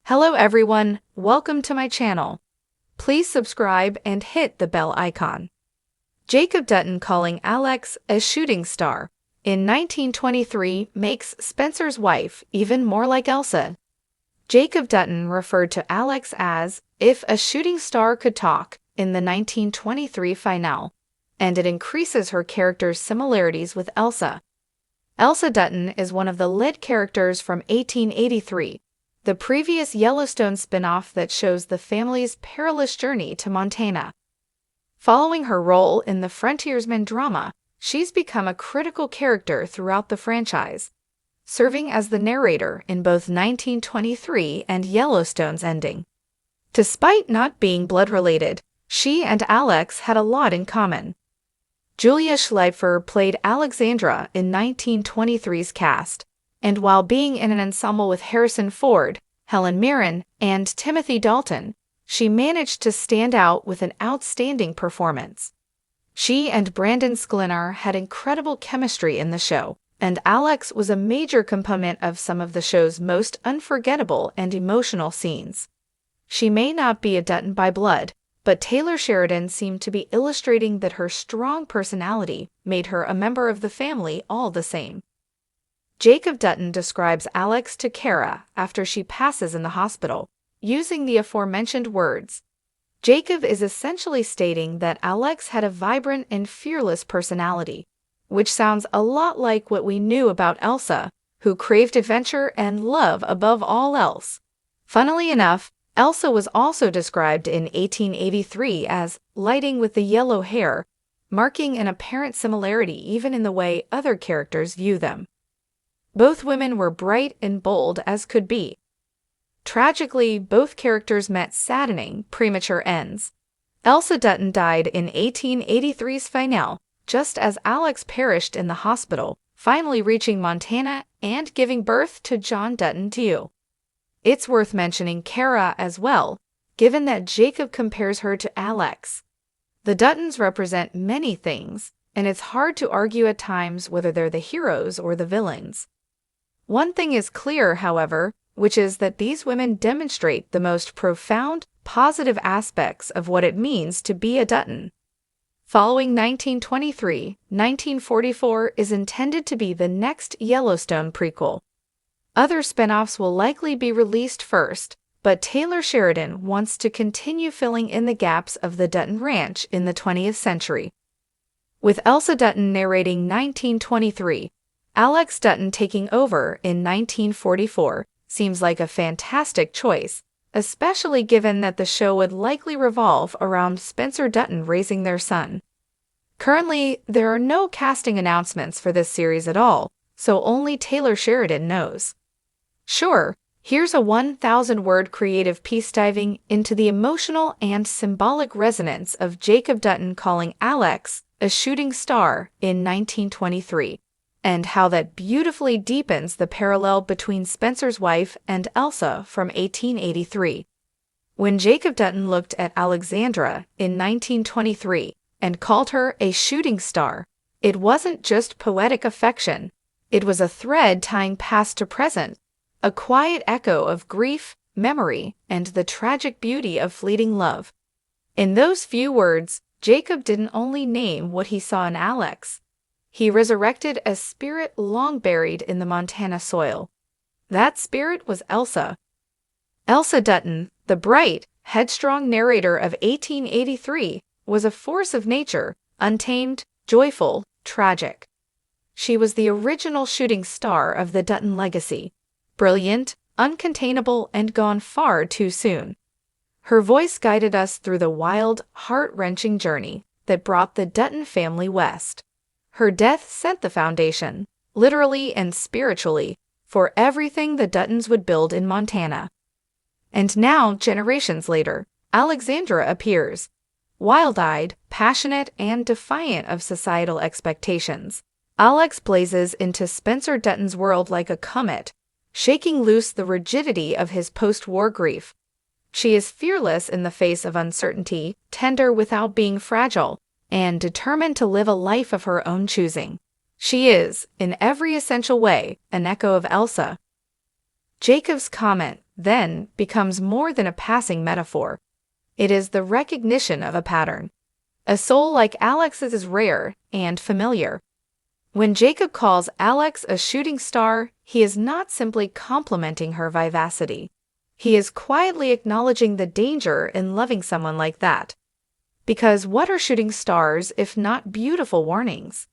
Hello everyone, welcome to my channel. Please subscribe and hit the bell icon. Jacob Dutton calling Alex a shooting star in 1923 makes Spencer's wife even more like Elsa. Jacob Dutton referred to Alex as if a shooting star could talk in the 1923 finale, and it increases her character's similarities with Elsa. Elsa Dutton is one of the lead characters from 1883. The previous Yellowstone spin-off that shows the family's perilous journey to Montana. Following her role in the frontiersman drama, she's become a critical character throughout the franchise, serving as the narrator in both 1923 and Yellowstone's ending. Despite not being blood-related, she and Alex had a lot in common. Julia Schleifer played Alexandra in 1923's cast, and while being in an ensemble with Harrison Ford, Helen Mirren, and Timothy Dalton, she managed to stand out with an outstanding performance. She and Brandon Sklenar had incredible chemistry in the show, and Alex was a major component of some of the show's most unforgettable and emotional scenes. She may not be a Dutton by blood, but Taylor Sheridan seemed to be illustrating that her strong personality made her a member of the family all the same. Jacob Dutton describes Alex to Kara after she passes in the hospital, using the aforementioned words. Jacob is essentially stating that Alex had a vibrant and fearless personality, which sounds a lot like what we knew about Elsa, who craved adventure and love above all else. Funnily enough, Elsa was also described in 1883 as lighting with the yellow hair, marking an apparent similarity even in the way other characters view them. Both women were bright and bold as could be. Tragically, both characters met saddening, premature ends. Elsa Dutton died in 1883's finale, just as Alex perished in the hospital, finally reaching Montana and giving birth to John Dutton II. It's worth mentioning Kara as well, given that Jacob compares her to Alex. The Duttons represent many things, and it's hard to argue at times whether they're the heroes or the villains. One thing is clear, however, which is that these women demonstrate the most profound, positive aspects of what it means to be a Dutton. Following 1923, 1944 is intended to be the next Yellowstone prequel. Other spin-offs will likely be released first, but Taylor Sheridan wants to continue filling in the gaps of the Dutton Ranch in the 20th century. With Elsa Dutton narrating 1923, Alex Dutton taking over in 1944 seems like a fantastic choice, especially given that the show would likely revolve around Spencer Dutton raising their son. Currently, there are no casting announcements for this series at all, so only Taylor Sheridan knows. Sure, here's a 1,000-word creative piece diving into the emotional and symbolic resonance of Jacob Dutton calling Alex a shooting star in 1923. And how that beautifully deepens the parallel between Spencer's wife and Elsa from 1883. When Jacob Dutton looked at Alexandra in 1923 and called her a shooting star, it wasn't just poetic affection, it was a thread tying past to present, a quiet echo of grief, memory, and the tragic beauty of fleeting love. In those few words, Jacob didn't only name what he saw in Alex, he resurrected a spirit long buried in the Montana soil. That spirit was Elsa. Elsa Dutton, the bright, headstrong narrator of 1883, was a force of nature, untamed, joyful, tragic. She was the original shooting star of the Dutton legacy, brilliant, uncontainable, and gone far too soon. Her voice guided us through the wild, heart-wrenching journey that brought the Dutton family west. Her death set the foundation, literally and spiritually, for everything the Duttons would build in Montana. And now, generations later, Alexandra appears, wild-eyed, passionate, and defiant of societal expectations. Alex blazes into Spencer Dutton's world like a comet, shaking loose the rigidity of his post-war grief. She is fearless in the face of uncertainty, tender without being fragile, and determined to live a life of her own choosing. She is, in every essential way, an echo of Elsa. Jacob's comment, then, becomes more than a passing metaphor. It is the recognition of a pattern. A soul like Alex's is rare and familiar. When Jacob calls Alex a shooting star, he is not simply complimenting her vivacity. He is quietly acknowledging the danger in loving someone like that. Because what are shooting stars if not beautiful warnings?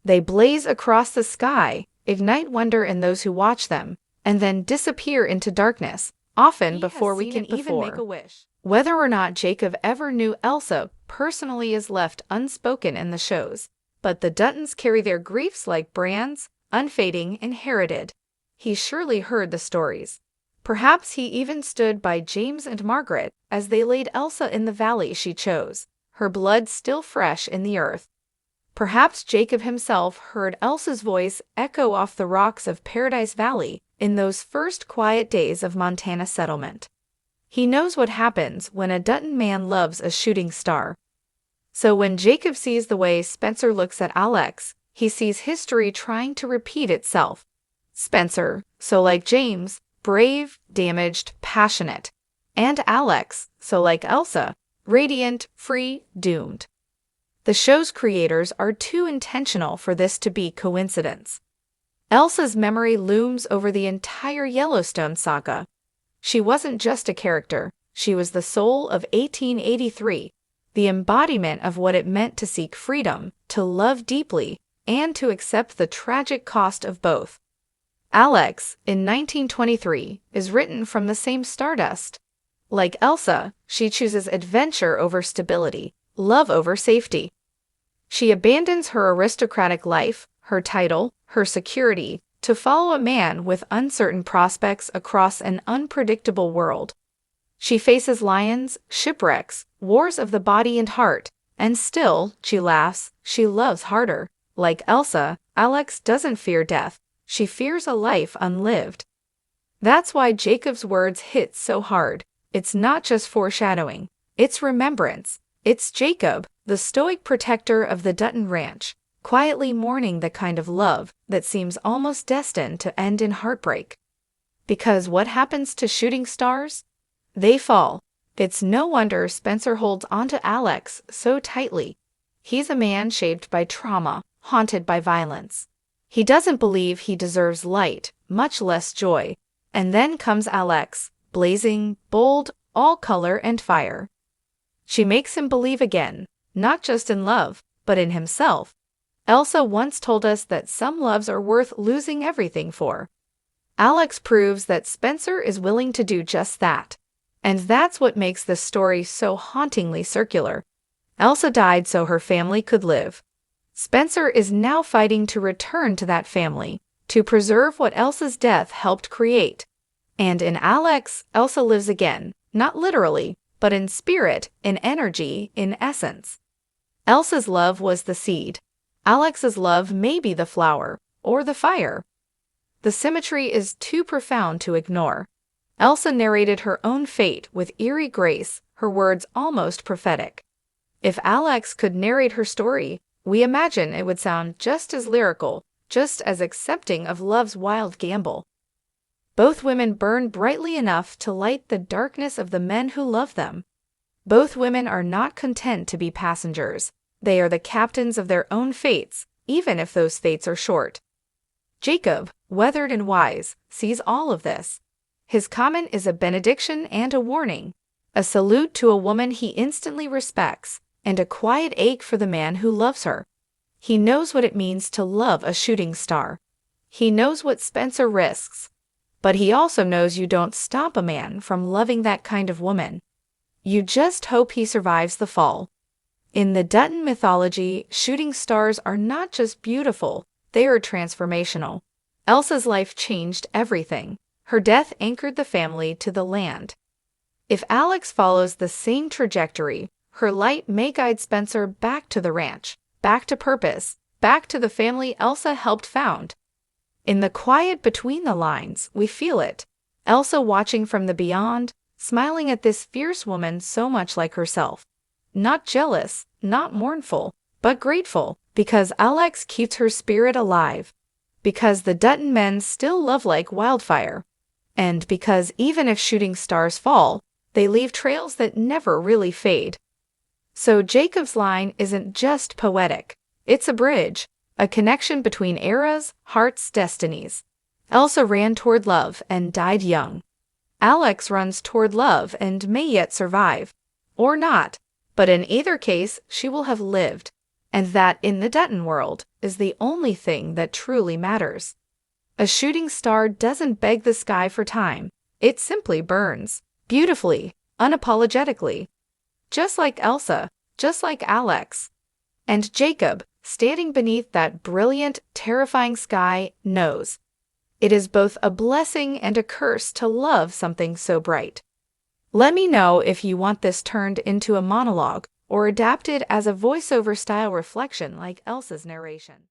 They blaze across the sky, ignite wonder in those who watch them, and then disappear into darkness, often before we can even make a wish. Whether or not Jacob ever knew Elsa personally is left unspoken in the shows, but the Duttons carry their griefs like brands, unfading and herited. He surely heard the stories. Perhaps he even stood by James and Margaret as they laid Elsa in the valley she chose, her blood still fresh in the earth. Perhaps Jacob himself heard Elsa's voice echo off the rocks of Paradise Valley in those first quiet days of Montana settlement. He knows what happens when a Dutton man loves a shooting star. So when Jacob sees the way Spencer looks at Alex, he sees history trying to repeat itself. Spencer, so like James, brave, damaged, passionate. And Alex, so like Elsa, radiant, free, doomed. The show's creators are too intentional for this to be coincidence. Elsa's memory looms over the entire Yellowstone saga. She wasn't just a character, she was the soul of 1883, the embodiment of what it meant to seek freedom, to love deeply, and to accept the tragic cost of both. Alex, in 1923, is written from the same stardust. Like Elsa, she chooses adventure over stability, love over safety. She abandons her aristocratic life, her title, her security, to follow a man with uncertain prospects across an unpredictable world. She faces lions, shipwrecks, wars of the body and heart, and still, she laughs, she loves harder. Like Elsa, Alex doesn't fear death, she fears a life unlived. That's why Jacob's words hit so hard. It's not just foreshadowing, it's remembrance. It's Jacob, the stoic protector of the Dutton ranch, quietly mourning the kind of love that seems almost destined to end in heartbreak. Because what happens to shooting stars? They fall. It's no wonder Spencer holds onto Alex so tightly. He's a man shaped by trauma, haunted by violence. He doesn't believe he deserves light, much less joy. And then comes Alex, blazing, bold, all color and fire. She makes him believe again, not just in love, but in himself. Elsa once told us that some loves are worth losing everything for. Alex proves that Spencer is willing to do just that. And that's what makes this story so hauntingly circular. Elsa died so her family could live. Spencer is now fighting to return to that family, to preserve what Elsa's death helped create. And in Alex, Elsa lives again, not literally, but in spirit, in energy, in essence. Elsa's love was the seed. Alex's love may be the flower, or the fire. The symmetry is too profound to ignore. Elsa narrated her own fate with eerie grace, her words almost prophetic. If Alex could narrate her story, we imagine it would sound just as lyrical, just as accepting of love's wild gamble. Both women burn brightly enough to light the darkness of the men who love them. Both women are not content to be passengers. They are the captains of their own fates, even if those fates are short. Jacob, weathered and wise, sees all of this. His comment is a benediction and a warning, a salute to a woman he instantly respects, and a quiet ache for the man who loves her. He knows what it means to love a shooting star. He knows what Spencer risks. But he also knows you don't stop a man from loving that kind of woman. You just hope he survives the fall. In the Dutton mythology, shooting stars are not just beautiful, they are transformational. Elsa's life changed everything. Her death anchored the family to the land. If Alex follows the same trajectory, her light may guide Spencer back to the ranch, back to purpose, back to the family Elsa helped found. In the quiet between the lines, we feel it. Elsa watching from the beyond, smiling at this fierce woman so much like herself. Not jealous, not mournful, but grateful, because Alex keeps her spirit alive. Because the Dutton men still love like wildfire. And because even if shooting stars fall, they leave trails that never really fade. So Jacob's line isn't just poetic. It's a bridge, a connection between eras, hearts, destinies. Elsa ran toward love and died young. Alex runs toward love and may yet survive. Or not, but in either case, she will have lived. And that, in the Dutton world, is the only thing that truly matters. A shooting star doesn't beg the sky for time. It simply burns, beautifully, unapologetically. Just like Elsa, just like Alex. And Jacob, standing beneath that brilliant, terrifying sky, knows. It is both a blessing and a curse to love something so bright. Let me know if you want this turned into a monologue or adapted as a voiceover-style reflection like Elsa's narration.